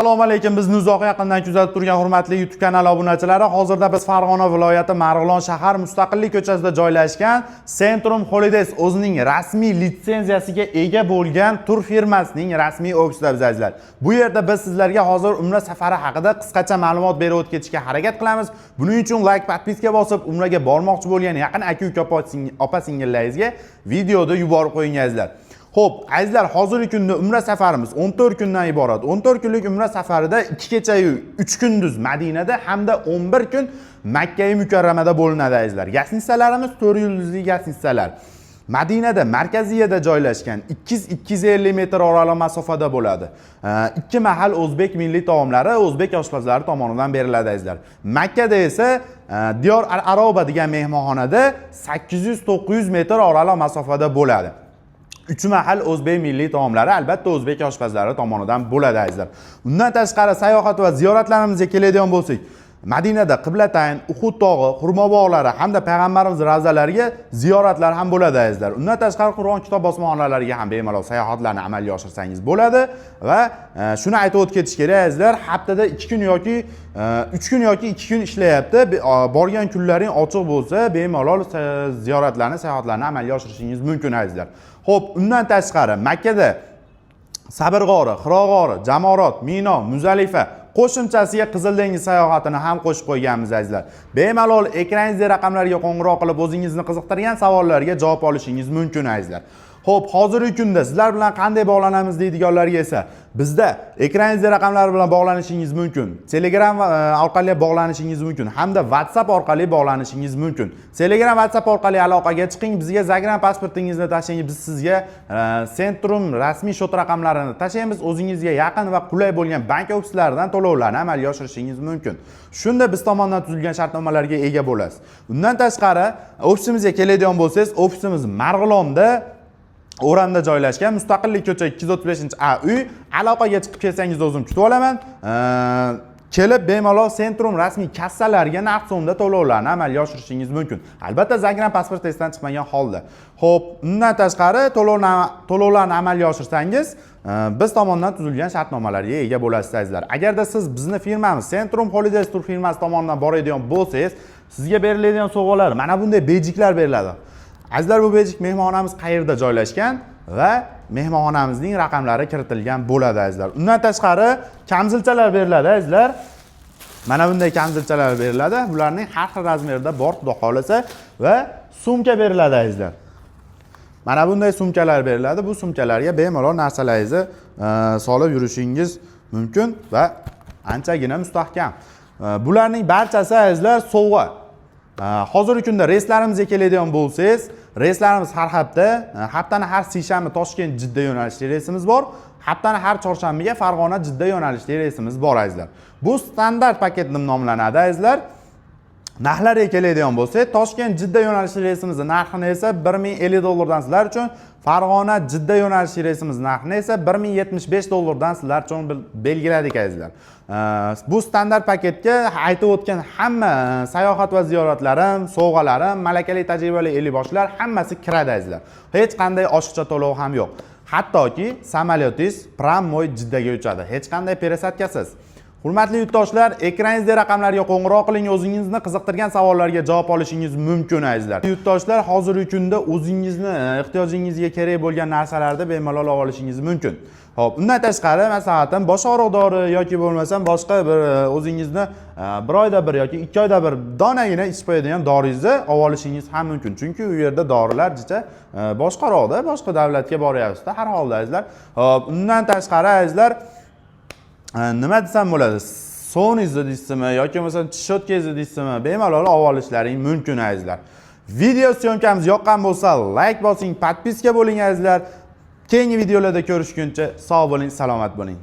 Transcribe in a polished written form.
Assalomu alaykum, bizni uzoq yaqindan kuzatib turgan hurmatli YouTube kanali obunachilari. Hozirda biz Farg'ona viloyati Marg'ilon shahar Mustaqillik ko'chasida joylashgan Centrum Holidays o'zining rasmiy litsenziyasiga ega bo'lgan tur firmasining rasmiy ofisida bizlar. Bu yerda biz sizlarga hozir umra safari haqida qisqacha ma'lumot berib o'tib ketishga harakat qilamiz. Buning uchun like, podpiska bosib, umraga bormoqchi bo'lgan yaqin aka-uka opa-singillaringizga videoda yuborib qo'yingizlar. Xo'p, azizlar, hozirgi kunda umra safarimiz 14 kundan iborat. 14 kunlik umra safarida 2 kecha-yu 3 kunduz Madinada hamda 11 kun Makka-i Mukarramada bo'linadi azizlar. Gastinisalarimiz 4 yulduzli gastinisalar. Madinada markaziyada joylashgan 200-250 metr oraliq masofada bo'ladi. 2 mahal o'zbek milliy taomlari o'zbek oshpazlari tomonidan beriladi azizlar. Makkada esa Diyor al-Aroba degan mehmonxonada 800-900 metr oraliq masofada bo'ladi. 3 mahal o'zbek milliy taomlari albatta o'zbek oshpazlari tomonidan bo'ladi azizlar. Undan tashqari sayohat va ziyoratlarimizga keladigan bo'lsak, Madinada Qiblatayn, Uhud tog'i, Xurmo bog'lari hamda payg'ambarimiz ravzalariga ziyoratlar ham bo'ladi azizlar. Undan tashqari Qur'on kitob bosmaxonalariga ham bemalol sayohatlarni amalga oshirsangiz bo'ladi va shuni aytib o'tib ketish kerak azizlar, haftada 2 kun yoki 3 kun yoki 2 kun ishlayapti. Borgan kunlaring ochiq bo'lsa, bemalol ziyoratlarni, sayohatlarni amalga oshirishingiz mumkin azizlar. Xo'p, undan tashqari Makkada Sabr g'ori, Hiro g'ori, Jamorot, Mino, Muzalifa qo'shimchasiga Qizil dengiz sayohatini ham qo'shib qo'yganmiz azizlar. Bemalol ekraningizdagi raqamlarga qo'ng'iroq qilib o'zingizni qiziqtirgan savollarga javob olishingiz mumkin azizlar. Xo'p, hozirgi kunda sizlar bilan qanday bog'lanamiz deydiganlarga esa bizda ekraningizdagi raqamlar bilan bog'lanishingiz mumkin. Telegram orqali bog'lanishingiz mumkin hamda WhatsApp orqali bog'lanishingiz mumkin. Telegram, WhatsApp orqali aloqaga chiqing, bizga Zagram pasportingizni tashlang, biz sizga Centrum rasmiy shot raqamlarini tashlaymiz. O'zingizga yaqin va qulay bo'lgan bank ofislaridan to'lovlarni amalga oshirishingiz mumkin. Shunda biz tomonidan tuzilgan shartnomalarga ega bo'lasiz. Undan tashqari ofisimizga keladigan bo'lsangiz, ofisimiz Marg'ilonda O'randa joylashgan Mustaqillik ko'cha 235-A uy. Aloqaga chiqib kelsangiz o'zim kutib olaman. Kelib bemalol Centrum rasmiy kassalariga narx so'mda to'lovlarni amalga oshirishingiz mumkin. Albatta Zagram pasport testdan chiqmagan holda. Xo'p, undan tashqari to'lovlarni amalga oshirsangiz, biz tomonidan tuzilgan shartnomalarga ega bo'lasiz azizlar. Agarda siz bizni firmamiz Centrum Holidays tur firmasi tomonidan boradigan bo'lsangiz, sizga beriladigan sovg'alar mana bunday bejiklar beriladi. Azizlar, bu bejik mehmonxonamiz qayerda joylashgan va mehmonxonamizning raqamlari kiritilgan bo'ladi azizlar. Undan tashqari kamzilchalar beriladi azizlar. Mana bunday kamzilchalar beriladi. Bularning har xil razmerda bor, xudo xolasa, va sumka beriladi azizlar. Mana bunday sumkalar beriladi. Bu sumkalarga bemalol narsalaringizni solib yurishingiz mumkin va anchagina mustahkam. Bularning barchasi azizlar sovg'a. Hozirgi kunda reyslarimizga keladigan bo'lsangiz, reyslarimiz har hafta, haftani har seshanba Toshkent Jidda yo'nalishli reysimiz bor. Haftani har chorshanbaga Farg'ona Jidda yo'nalishli reysimiz bor azizlar. Bu standart paket deb nomlanadi azizlar. Narxlarga keladigan bo'lsak, Toshkent Jidda yo'nalishli reysimizning narxini esa $1050 sizlar uchun, Farg'ona Jidda yo'nalishli reysimiz narxini esa $1075 sizlar uchun belgiladik azizlar. Bu standart paketga aytib o'tgan hamma sayohat va ziyoratlarim, sovg'alarim, malakali tajribali ellikboshlar hammasi kiradi azizlar. Hech qanday oshiqcha to'lov ham yo'q. Hattoki samolyotingiz Prammoy Jiddaga uchadi. Hech qanday peresadkasiz. Hurmatli yurtdoshlar, ekraningizdagi raqamlarga qo'ng'iroq qiling, o'zingizni qiziqtirgan savollarga javob olishingiz mumkin azizlar. Yurtdoshlar, hozirgi kunda o'zingizni ehtiyojingizga kerak bo'lgan narsalarni bemalol olishingiz mumkin. Xo'p, undan tashqari maslahatim, bosh og'riq dori yoki bo'lmasam boshqa bir o'zingizni bir oyda bir yoki 2 oyda bir donagina ichib qo'yadigan doringizni olishingiz ham mumkin. Chunki u yerda dorilar jicha boshqaroqda, boshqa davlatga boryapsiz-da har holda azizlar. Xo'p, undan tashqari azizlar, nima desam bo'ladi? Sovungizni deysizmi yoki bo'lmasa tishotkangizni deysizmi, bemalol olishlaring mumkin azizlar. Video syomkamiz yoqqan bo'lsa, like bosing, podpiska bo'ling azizlar. Keyingi videolarda ko'rishguncha sog' bo'ling, salomat bo'ling.